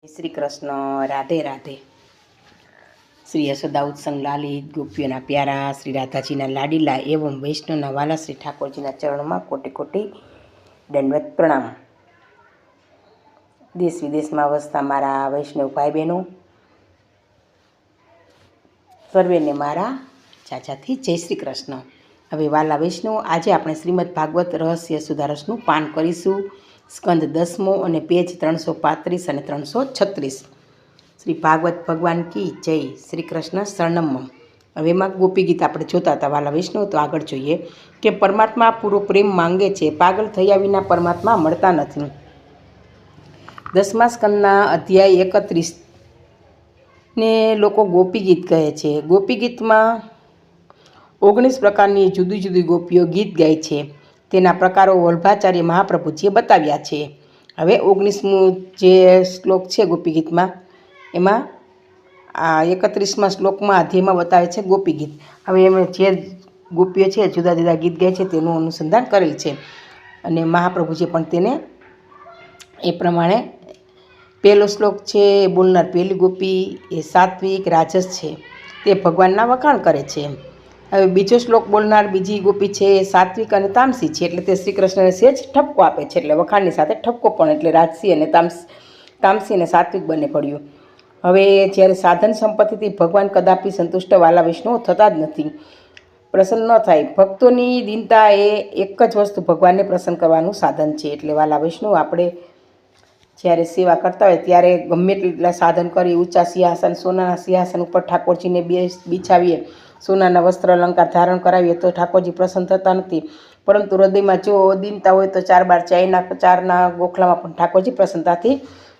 શ્રી કૃષ્ણ, રાધે રાધે। શ્રી યશોદા ઉત્સંગ લાલિત ગોપીઓના પ્યારા શ્રી રાધાજીના લાડીલા એવं વૈષ્ણવના વાલા શ્રી ઠાકોરજીના ચરણોમાં કોટી કોટી દંડવત પ્રણામ। દેશ વિદેશમાં વસતા મારા વૈષ્ણવ ભાઈ બહેનો સર્વેને મારા ચાચાથી જય શ્રી કૃષ્ણ। હવે વાલા વૈષ્ણવ, આજે આપણે શ્રીમદ ભાગવત રહસ્ય સુધારસનું પાન કરીશું। સ્કંદ 10મો અને પેજ 335 અને 336। શ્રી ભાગવત ભગવાન કી જય। શ્રી કૃષ્ણ શરણમ। હવે એમાં ગોપી ગીત આપણે જોતા હતા વાલા વૈષ્ણવ, તો આગળ જોઈએ કે પરમાત્મા પૂરો પ્રેમ માંગે છે, પાગલ થયા વિના પરમાત્મા મળતા નથી। 10મા સ્કંદના અધ્યાય 31 ને લોકો ગોપી ગીત કહે છે। ગોપી ગીતમાં 19 પ્રકારની જુદી જુદી ગોપીઓ ગીત ગાય છે। તેના પ્રકારો વલ્ભાચાર્ય મહાપ્રભુજીએ બતાવ્યા છે। હવે 19મો જે શ્લોક છે ગોપી ગીતમાં, એમાં આ 31મા શ્લોકમાં અધ્યાયમાં બતાવે છે ગોપી ગીત। હવે એમાં જે ગોપીઓ છે જુદા જુદા ગીત ગાય છે તેનું અનુસંધાન કરેલ છે અને મહાપ્રભુજી પણ તેને એ પ્રમાણે પહેલો શ્લોક છે એ બોલનાર પહેલી ગોપી એ સાત્વિક રાજસ છે, તે ભગવાનના વખાણ કરે છે। હવે બીજો શ્લોક બોલનાર બીજી ગોપી છે એ સાત્વિક અને તામસી છે, એટલે તે શ્રી કૃષ્ણને સહેજ ઠપકો આપે છે, એટલે વખાણની સાથે ઠપકો પણ, એટલે રાજસી અને તામસી અને સાત્વિક બંને પડ્યું। હવે જ્યારે સાધન સંપત્તિથી ભગવાન કદાપી સંતુષ્ટ વાલા વૈષ્ણવ થતા જ નથી, પ્રસન્ન ન થાય। ભક્તોની દીનતા એ એક જ વસ્તુ ભગવાનને પ્રસન્ન કરવાનું સાધન છે। એટલે વાલા વૈષ્ણવ, આપણે જ્યારે સેવા કરતા હોય ત્યારે ગમે એટલા સાધન કરી, ઊંચા સિંહાસન, સોનાના સિંહાસન ઉપર ઠાકોરજીને બિછાવીએ, સોનાના વસ્ત્ર અલંકાર ધારણ કરાવીએ તો ઠાકોરજી પ્રસન્ન થતા નથી, પરંતુ હૃદયમાં જો દીનતા હોય તો ચારના ગોખલામાં પણ ઠાકોરજી પ્રસન્નતાથી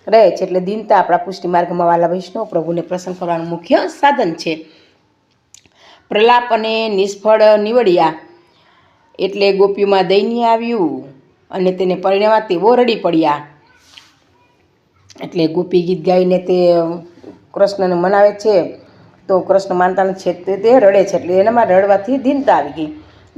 રહે છે। એટલે દીનતા આપણા પુષ્ટિ માર્ગમાં વાલા વૈષ્ણવ પ્રભુને પ્રસન્ન કરવાનું મુખ્ય સાધન છે। પ્રલાપ અને નિષ્ફળ નીવડ્યા, એટલે ગોપીઓમાં દૈન્ય આવ્યું અને તેને પરિણામમાં તેઓ રડી પડ્યા। એટલે ગોપી ગીત ગાઈને તે કૃષ્ણને મનાવે છે, તો કૃષ્ણ માનતા નથી છે, તે રડે છે, એટલે એનામાં રડવાથી દીનતા આવી ગઈ।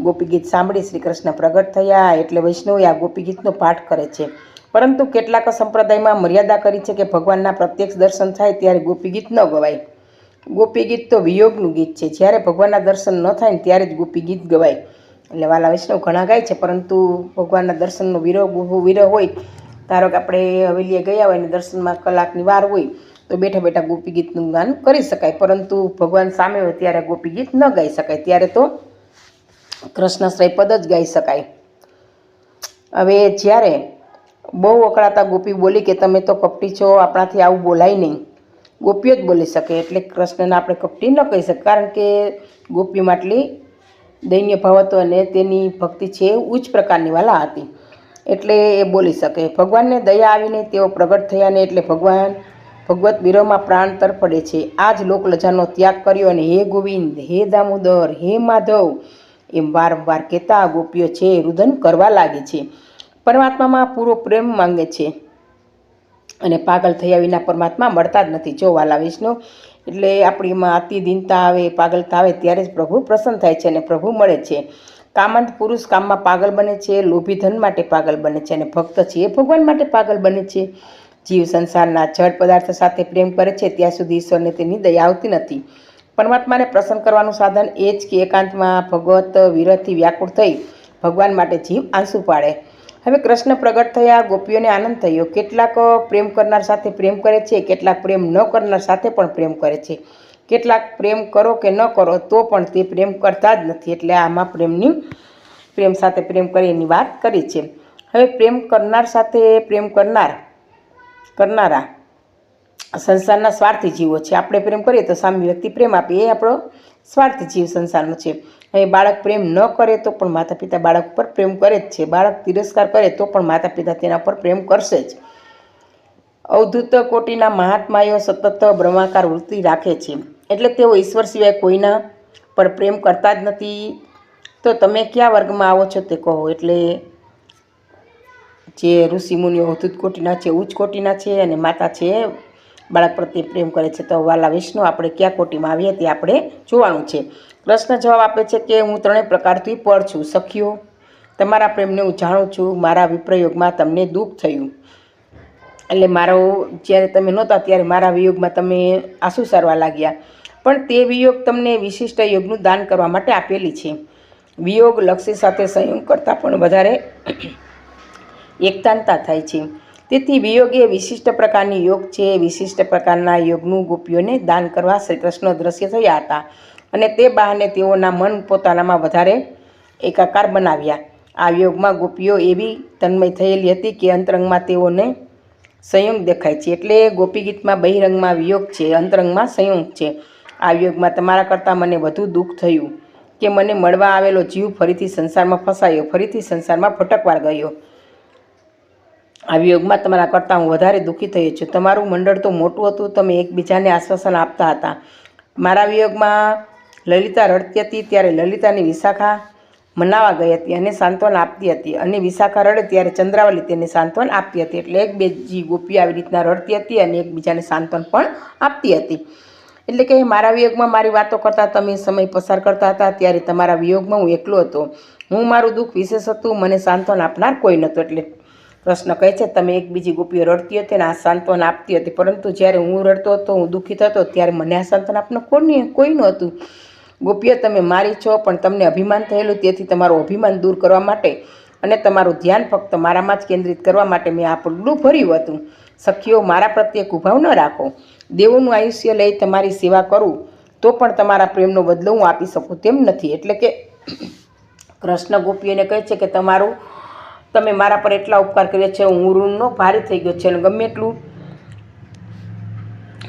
ગોપી ગીત સાંભળી શ્રી કૃષ્ણ પ્રગટ થયા, એટલે વૈષ્ણવ આ ગોપી ગીતનો પાઠ કરે છે। પરંતુ કેટલાક સંપ્રદાયમાં મર્યાદા કરી છે કે ભગવાનના પ્રત્યક્ષ દર્શન થાય ત્યારે ગોપી ગીત ન ગવાય। ગોપી ગીત તો વિયોગનું ગીત છે, જ્યારે ભગવાનના દર્શન ન થાય ને ત્યારે જ ગોપી ગીત ગવાય। એટલે વાલા વૈષ્ણવ ઘણા ગાય છે, પરંતુ ભગવાનના દર્શનનો વિરહ હોય, ધારો કે આપણે હવેલીએ ગયા હોય ને દર્શનમાં કલાકની વાર હોય તો બેઠા બેઠા ગોપી ગીતનું ગાન કરી શકાય, પરંતુ ભગવાન સામે હોય ત્યારે ગોપી ગીત ન ગાઈ શકાય, ત્યારે તો કૃષ્ણશ્રય પદ જ ગાઈ શકાય। હવે જ્યારે બહુ અકળાતા ગોપી બોલી કે તમે તો કપટી છો, આપણાથી આવું બોલાય નહીં, ગોપીઓ જ બોલી શકે, એટલે કૃષ્ણને આપણે કપટી ન કહી શકીએ, કારણ કે ગોપીમાં આટલી દૈન્ય ભાવ હતો અને તેની ભક્તિ છે એ ઉચ્ચ પ્રકારની વાલા હતી, એટલે એ બોલી શકે। ભગવાનને દયા આવીને તેઓ પ્રગટ થયા ને એટલે ભગવત વિરહમાં પ્રાણ તરફડે છે। આ જ લોકલજાનો ત્યાગ કર્યો અને હે ગોવિંદ, હે દામોદર, હે માધવ એમ વારંવાર કહેતા ગોપીઓ છે રુદન કરવા લાગે છે, પરમાત્મામાં પૂરો પ્રેમ માંગે છે અને પાગલ થયા વિના પરમાત્મા મળતા જ નથી। જો વાલા વૈષ્ણવ, એટલે આપણીમાં અતિ દીનતા આવે, પાગલતા આવે ત્યારે જ પ્રભુ પ્રસન્ન થાય છે અને પ્રભુ મળે છે। કામંત પુરુષ કામમાં પાગલ બને છે, લોભી ધન માટે પાગલ બને છે અને ભક્ત છે એ ભગવાન માટે પાગલ બને છે। જીવ સંસારના જળ પદાર્થ સાથે પ્રેમ કરે છે ત્યાં સુધી ઈશ્વરને તેની દયા આવતી નથી। પરમાત્માને પ્રસન્ન કરવાનું સાધન એ જ કે એકાંતમાં ભગવત વિરહથી વ્યાકુળ થઈ ભગવાન માટે જીવ આંસુ પાડે। હવે કૃષ્ણ પ્રગટ થયા, ગોપીઓને આનંદ થયો। કેટલાક પ્રેમ કરનાર સાથે પ્રેમ કરે છે, કેટલાક પ્રેમ ન કરનાર સાથે પણ પ્રેમ કરે છે, કેટલાક પ્રેમ કરો કે ન કરો તો પણ તે પ્રેમ કરતા જ નથી, એટલે આમાં પ્રેમ સાથે પ્રેમ કરે એની વાત કરી છે। હવે પ્રેમ કરનાર સાથે પ્રેમ કરનારા સંસારના સ્વાર્થી જીવો છે। આપણે પ્રેમ કરીએ તો સામે વ્યક્તિ પ્રેમ આપે, એ આપણો સ્વાર્થી જીવ સંસારનો છે। હવે બાળક પ્રેમ ન કરે તો પણ માતા પિતા બાળક પર પ્રેમ કરે જ છે, બાળક તિરસ્કાર કરે તો પણ માતા પિતા તેના પર પ્રેમ કરશે જ। અવધૂત કોટીના મહાત્માઓ સતત બ્રહ્માકાર વૃત્તિ રાખે છે, એટલે તેઓ ઈશ્વર સિવાય કોઈના પર પ્રેમ કરતા જ નથી। તો તમે કયા વર્ગમાં આવો છો તે કહો। એટલે જે ઋષિમુનિઓ અવધૂત કોટીના છે, ઉચ્ચ કોટીના છે, અને માતા છે બાળક પ્રત્યે પ્રેમ કરે છે, તો વાલા વિષ્ણુ આપણે કયા કોટીમાં આવીએ તે આપણે જોવાનું છે। કૃષ્ણ જવાબ આપે છે કે હું ત્રણેય પ્રકારથી પર છું। સખીઓ, તમારા પ્રેમને હું જાણું છું, મારા વિપ્રયોગમાં તમને દુઃખ થયું, એટલે મારો જ્યારે તમે નહોતા ત્યારે મારા વિયોગમાં તમે આંસુ સારવા લાગ્યા, પણ તે વિયોગ તમને વિશિષ્ટ યોગનું દાન કરવા માટે આપેલી છે. વિયોગ લક્ષ્ય સાથે સંયોગ કરતાં પણ વધારે એકતાનતા થાય છે. તેથી વિયોગ એ વિશિષ્ટ પ્રકારની યોગ છે. વિશિષ્ટ પ્રકારના યોગનું ગોપીઓને દાન કરવા શ્રી કૃષ્ણ દ્રશ્ય થયા હતા, અને તે બહાને તેઓના મન પોતાનામાં વધારે એકાકાર બનાવ્યા. આ યોગમાં ગોપીઓ એવી તન્મય થયેલી હતી કે અંતરંગમાં તેઓને સંયોગ દેખાય છે. એટલે ગોપી ગીતમાં બહિરંગમાં વિયોગ છે, અંતરંગમાં સંયોગ છે. આ યોગમાં તમારા કરતાં મને વધુ દુઃખ થયું કે મને મળવા આવેલો જીવ ફરીથી સંસારમાં ફસાયો, ફરીથી સંસારમાં ભટકવા ગયો. આ વિયોગમાં તમારા કરતાં હું વધારે દુઃખી થયો છું. તમારું મંડળ તો મોટું હતું, તમે એકબીજાને આશ્વાસન આપતા હતા. મારા વિયોગમાં લલિતા રડતી હતી ત્યારે લલિતાની વિશાખા મનાવા ગઈ હતી અને સાંત્વન આપતી હતી, અને વિશાખા રડે ત્યારે ચંદ્રાવલી તેને સાંત્વન આપતી હતી. એટલે એક બીજી ગોપી આવી રીતના રડતી હતી અને એકબીજાને સાંત્વન પણ આપતી હતી. એટલે કે મારા વિયોગમાં મારી વાતો કરતાં તમે સમય પસાર કરતા હતા, ત્યારે તમારા વિયોગમાં હું એકલો હતો. હું મારું દુઃખ વિશેષ હતું, મને સાંત્વન આપનાર કોઈ નહોતો. એટલે કૃષ્ણ કહે છે તમે એક બીજી ગોપીઓ રડતી હતી અને આ સાંત્વન આપતી હતી, પરંતુ જ્યારે હું રડતો હતો, હું દુઃખી થતો, ત્યારે મને આ સાંત્વન આપનાર કોઈ નહોતું. ગોપીઓ તમે મારી છો, પણ તમને અભિમાન થયેલું, તેથી તમારું અભિમાન દૂર કરવા માટે અને તમારું ધ્યાન ફક્ત મારામાં જ કેન્દ્રિત કરવા માટે મેં આ પગલું ભર્યું હતું. સખીઓ, મારા પ્રત્યે કુભાવ ન રાખો. દેવોનું આયુષ્ય લઈ તમારી સેવા કરું તો પણ તમારા પ્રેમનો બદલો હું આપી શકું તેમ નથી. એટલે કે કૃષ્ણ ગોપીઓને કહે છે કે તમે મારા પર એટલા ઉપકાર કર્યા છે, હું ઋણનો ભારી થઈ ગયો છે, અને ગમે એટલું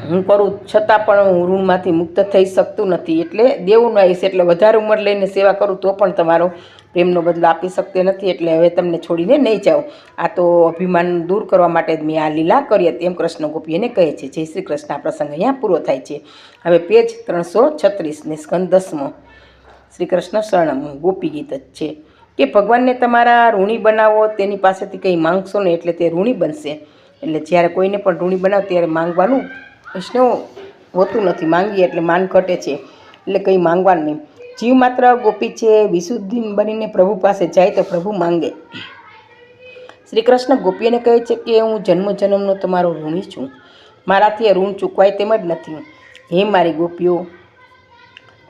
હું કરું છતાં પણ હું ઋણમાંથી મુક્ત થઈ શકતું નથી. એટલે દેવનું આયુષ્ય, એટલે વધારે ઉંમર લઈને સેવા કરું તો પણ તમારો પ્રેમનો બદલો આપી શકતી નથી. એટલે હવે તમને છોડીને નહીં જાઉં. આ તો અભિમાન દૂર કરવા માટે જ મેં આ લીલા કરી હતી, એમ કૃષ્ણ ગોપીઓને કહે છે. જય શ્રી કૃષ્ણ. આ પ્રસંગ અહીંયા પૂરો થાય છે. હવે પેજ 336 ને સ્કંદ 10 શ્રી કૃષ્ણ શરણમ ગોપી ગીત જ છે કે ભગવાનને તમારા ઋણી બનાવો, તેની પાસેથી કંઈ માંગશો ને એટલે તે ઋણી બનશે. એટલે જ્યારે કોઈને પણ ઋણી બનાવો ત્યારે માંગવાનું વૈષ્ણવ હોતું નથી. માંગીએ એટલે માન ઘટે છે, એટલે કંઈ માંગવાનું નહીં. જીવ માત્ર ગોપી છે, વિશુદ્ધિ બનીને પ્રભુ પાસે જાય તો પ્રભુ માંગે. શ્રી કૃષ્ણ ગોપીઓને કહે છે કે હું જન્મ જન્મનો તમારો ઋણી છું, મારાથી ઋણ ચૂકવાય તેમ જ નથી. હે મારી ગોપીઓ,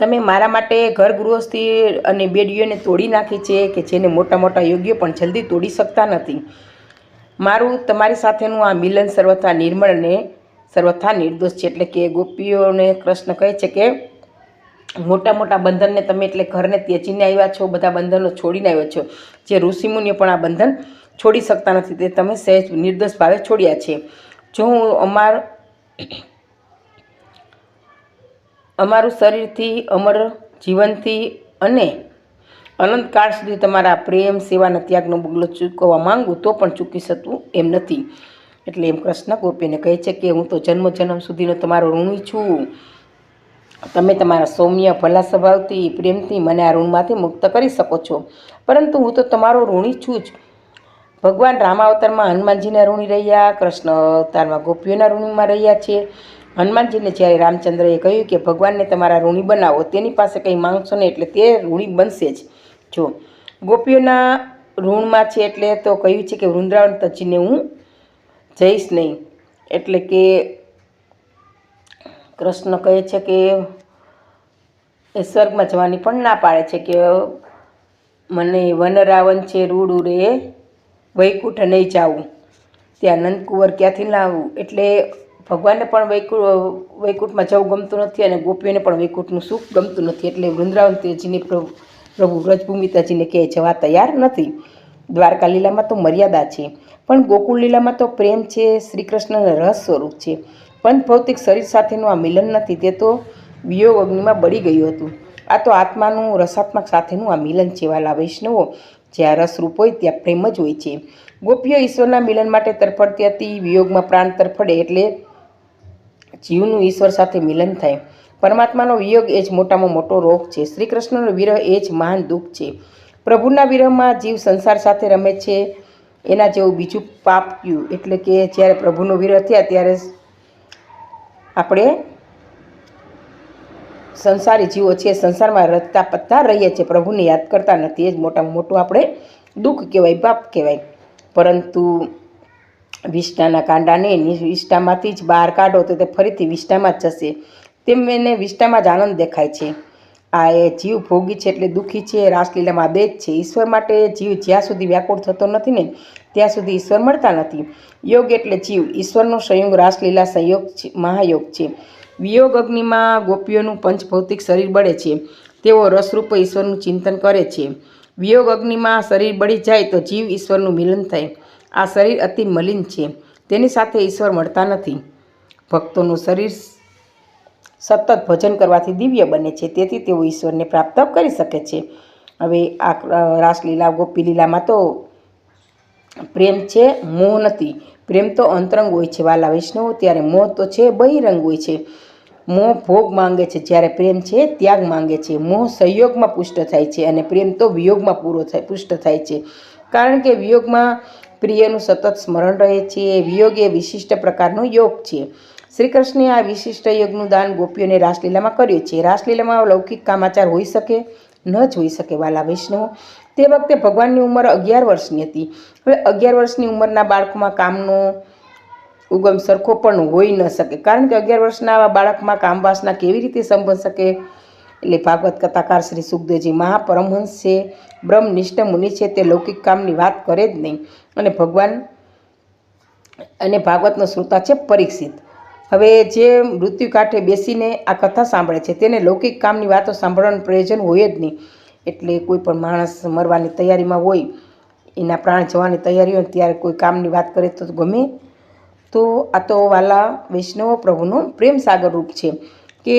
તમે મારા માટે ઘર ગૃહસ્થી અને બેડીઓને તોડી નાખી છે કે જેને મોટા મોટા યોગ્યો પણ જલ્દી તોડી શકતા નથી. મારું તમારી સાથેનું આ મિલન સર્વથા નિર્મળ અને સર્વથા નિર્દોષ છે. એટલે કે ગોપીઓને કૃષ્ણ કહે છે કે મોટા મોટા બંધનને તમે એટલે ઘરને ત્યજીને આવ્યા છો, બધા બંધનો છોડીને આવ્યા છો. જે ઋષિમુનિઓ પણ આ બંધન છોડી શકતા નથી, તે તમે સહેજ નિર્દોષ ભાવે છોડ્યા છે. જો હું અમારું શરીરથી, અમર જીવનથી અને અનંતકાળ સુધી તમારા પ્રેમ સેવાના ત્યાગનો બગલો ચૂકવવા માંગુ તો પણ ચૂકી શકું એમ નથી. એટલે એમ કૃષ્ણ ગોપીને કહે છે કે હું તો જન્મ જન્મ સુધીનો તમારો ઋણી છું. તમે તમારા સૌમ્ય ભલા સ્વભાવથી, પ્રેમથી મને આ ઋણમાંથી મુક્ત કરી શકો છો, પરંતુ હું તો તમારો ઋણી છું જ. ભગવાન રામાવતારમાં હનુમાનજીના ઋણી રહ્યા, કૃષ્ણ અવતારમાં ગોપીઓના ઋણીમાં રહ્યા છે. હનુમાનજીને જ્યારે રામચંદ્રએ કહ્યું કે ભગવાનને તમારા ઋણી બનાવો, તેની પાસે કંઈ માંગશો ને એટલે તે ઋણી બનશે જ. જો ગોપીઓના ઋણમાં છે એટલે તો કહ્યું છે કે વૃંદાવન તજીને હું જઈશ નહીં. એટલે કે કૃષ્ણ કહે છે કે એ સ્વર્ગમાં જવાની પણ ના પાડે છે કે મને વનરાવન છે રૂડું રે વૈકુંઠ નહીં જાવું, ત્યાં નંદકુંવર ક્યાંથી લાવવું. એટલે ભગવાનને પણ વૈકુંઠમાં જવું ગમતું નથી અને ગોપીઓને પણ વૈકુંઠનું સુખ ગમતું નથી. એટલે વૃંદાવન તેજીને પ્રભુ વ્રજભૂમિ તજીને કહે જવા તૈયાર નથી. દ્વારકા લીલામાં તો મર્યાદા છે, પણ ગોકુળ લીલામાં તો પ્રેમ છે, શ્રી કૃષ્ણનું રસ સ્વરૂપ છે. પણ ભૌતિક શરીર સાથેનું આ મિલન નથી, તે તો વિયોગ અગ્નિમાં બળી ગયું હતું. આ તો આત્માનું રસાત્મક સાથેનું આ મિલન છે. વાલા વૈષ્ણવો, જ્યાં રસરૂપ હોય ત્યાં પ્રેમ જ હોય છે. ગોપીઓ ઈશ્વરના મિલન માટે તરફડતી હતી. વિયોગમાં પ્રાણ તરફડે એટલે જીવનું ઈશ્વર સાથે મિલન થાય. પરમાત્માનો વિયોગ એ જ મોટામાં મોટો રોગ છે. શ્રી કૃષ્ણનો વિરહ એ જ મહાન દુઃખ છે. પ્રભુના વિરહમાં જીવ સંસાર સાથે રમે છે, એના જેવું બીજું પાપ ક્યું. એટલે કે જ્યારે પ્રભુનો વિરહ થયા ત્યારે આપણે સંસારી જીવો છે, સંસારમાં રચતા પત્તા રહીએ છીએ, પ્રભુને યાદ કરતા નથી. એ જ મોટામાં મોટું આપણે દુઃખ કહેવાય, પાપ કહેવાય. પરંતુ વિષ્ટાના કાંડાને વિષ્ટામાંથી જ બહાર કાઢો તો તે ફરીથી વિષ્ટામાં જ જશે, તેમ એને વિષ્ટામાં જ આનંદ દેખાય છે. આ એ જીવ ભોગી છે એટલે દુઃખી છે. રાસલીલામાં બે જ છે. ઈશ્વર માટે જીવ જ્યાં સુધી વ્યાકુળ થતો નથી ને ત્યાં સુધી ઈશ્વર મળતા નથી. યોગ એટલે જીવ ઈશ્વરનો સંયોગ. રાસલીલા સંયોગ છે, મહાયોગ છે. વિયોગ અગ્નિમાં ગોપીઓનું પંચભૌતિક શરીર બળે છે. તેઓ રસરૂપ ઈશ્વરનું ચિંતન કરે છે. વિયોગ અગ્નિમાં શરીર બળી જાય તો જીવ ઈશ્વરનું મિલન થાય. આ શરીર અતિ મલિન છે, તેની સાથે ઈશ્વર મળતા નથી. ભક્તોનું શરીર સતત ભજન કરવાથી દિવ્ય બને છે, તેથી તેઓ ઈશ્વરને પ્રાપ્ત કરી શકે છે. હવે આ રાસલીલા ગોપી લીલામાં તો પ્રેમ છે, મોહ નથી. પ્રેમ તો અંતરંગ હોય છે વાલા વૈષ્ણવો, ત્યારે મોહ તો છે બહિરંગ હોય છે. મોહ ભોગ માંગે છે, જ્યારે પ્રેમ છે ત્યાગ માંગે છે. મોહ સંયોગમાં પુષ્ટ થાય છે અને પ્રેમ તો વિયોગમાં પુષ્ટ થાય છે. કારણ કે વિયોગમાં પ્રિયનું સતત સ્મરણ રહે છે. વિયોગ એ વિશિષ્ટ પ્રકારનો યોગ છે. શ્રી કૃષ્ણે આ વિશિષ્ટ યોગનું દાન ગોપીઓને રાસલીલામાં કર્યું છે. રાસલીલામાં લૌકિક કામાચાર હોઈ શકે ન જ હોઈ શકે વાલા વૈષ્ણવો. તે વખતે ભગવાનની ઉંમર 11 વર્ષની હતી. હવે 11 વર્ષની ઉંમરના બાળકોમાં કામનો ઉગમ સરખો પણ હોઈ ન શકે, કારણ કે 11 વર્ષના આવા બાળકમાં કામવાસના કેવી રીતે સંબંધ શકે. એટલે ભાગવત કથાકાર શ્રી સુખદેવજી મહાપરમહંસ છે, બ્રહ્મનિષ્ઠ મુનિ છે, તે લૌકિક કામની વાત કરે જ નહીં. અને ભાગવતનો શ્રોતા છે પરીક્ષિત. હવે જે મૃત્યુ કાંઠે બેસીને આ કથા સાંભળે છે તેને લૌકિક કામની વાતો સાંભળવાનું પ્રયોજન હોય જ નહીં. એટલે કોઈ પણ માણસ મરવાની તૈયારીમાં હોય, એના પ્રાણ જવાની તૈયારી હોય ત્યારે કોઈ કામની વાત કરે તો ગમે. તો આ તો વાલા વૈષ્ણવો પ્રભુનો પ્રેમ સાગર રૂપ છે કે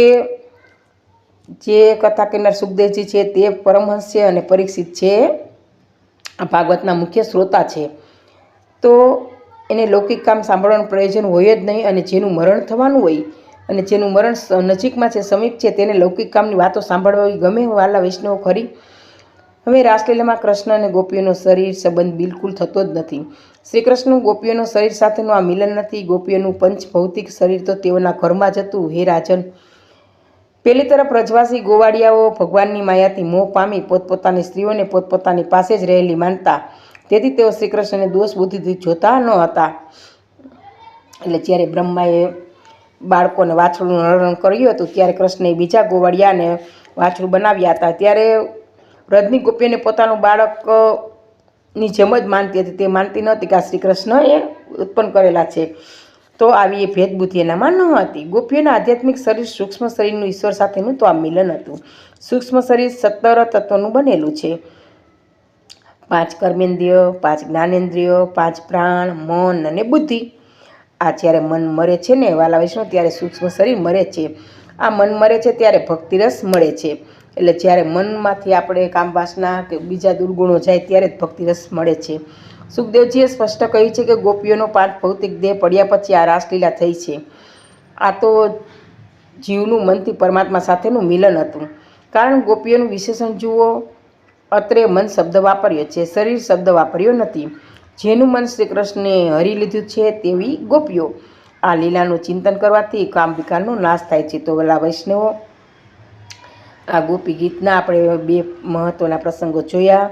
જે કથા કહેનાર સુખદેવજી છે તે પરમહંસ છે અને પરીક્ષિત છે ભાગવતના મુખ્ય શ્રોતા છે. તો એને લૌકિક કામ સાંભળવાનું પ્રયોજન હોય જ નહીં. અને જેનું મરણ થવાનું હોય અને જેનું મરણ નજીકમાં છે, સમીપ છે, તેને લૌકિક કામની વાતો સાંભળવા ગમે વાલા વૈષ્ણવો ખરી. હવે રાસલીલામાં કૃષ્ણ અને ગોપીઓનો શરીર સંબંધ બિલકુલ થતો જ નથી. શ્રી કૃષ્ણ ગોપીઓનો શરીર સાથેનું આ મિલન નથી. ગોપીઓનું પંચભૌતિક શરીર તો તેઓના ઘરમાં જ હતું. હે રાજન, પેલી તરફ વ્રજવાસી ગોવાળિયાઓ ભગવાનની માયાથી મોહ પામી પોતપોતાની સ્ત્રીઓને પોતપોતાની પાસે જ રહેલી માનતા, તેથી તેઓ શ્રી કૃષ્ણને દોષ બુદ્ધિથી જોતા ન હતા. એટલે જ્યારે બ્રહ્માએ બાળકોને વાછરડું હરણ કર્યું હતું ત્યારે કૃષ્ણએ બીજા ગોવાળિયાને વાછરડું બનાવ્યા હતા. ત્યારે વ્રજની ગોપીઓને પોતાનું બાળકની જેમ જ માનતી હતી. તે માનતી નહોતી કે આ શ્રી કૃષ્ણએ ઉત્પન્ન કરેલા છે. તો આવી એ ભેદબુદ્ધિ એનામાં ન હતી. ગોપીઓના આધ્યાત્મિક શરીર સૂક્ષ્મ શરીરનું ઈશ્વર સાથેનું તો આ મિલન હતું. સૂક્ષ્મ શરીર 17 તત્વોનું બનેલું છે. 5 કર્મેન્દ્રિય, 5 જ્ઞાનેન્દ્રિયો, 5 પ્રાણ, મન અને બુદ્ધિ. આ જ્યારે મન મરે છે ને વાલા વૈષ્ણવ, ત્યારે સૂક્ષ્મ શરીર મરે છે. આ મન મરે છે ત્યારે ભક્તિરસ મળે છે. એટલે જ્યારે મનમાંથી આપણે કામવાસના કે બીજા દુર્ગુણો જાય ત્યારે જ ભક્તિરસ મળે છે. સુખદેવજીએ સ્પષ્ટ કહ્યું છે કે ગોપીઓનો 5 ભૌતિક દેહ પડ્યા પછી આ રાસલીલા થઈ છે. આ તો જીવનું મનથી પરમાત્મા સાથેનું મિલન હતું. કારણ ગોપીઓનું વિશેષણ જુઓ, અત્રે મન શબ્દ વાપર્યો છે, શરીર શબ્દ વાપર્યો નથી. જેનું મન શ્રી કૃષ્ણે હરી લીધું છે તેવી ગોપીઓ. આ લીલાનું ચિંતન કરવાથી કામ વિકારનો નાશ થાય છે. તો વાલા વૈષ્ણવો, આ ગોપી ગીતના આપણે 2 મહત્ત્વના પ્રસંગો જોયા.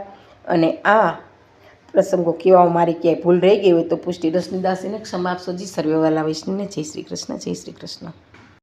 અને આ પ્રસંગો કહેવામાં મારી ક્યાંય ભૂલ રહી ગઈ હોય તો પુષ્ટિ રશ્મિદાસીને ક્ષમા આપશો જી. સર્વે વાલા વૈષ્ણવને જય શ્રી કૃષ્ણ, જય શ્રી કૃષ્ણ.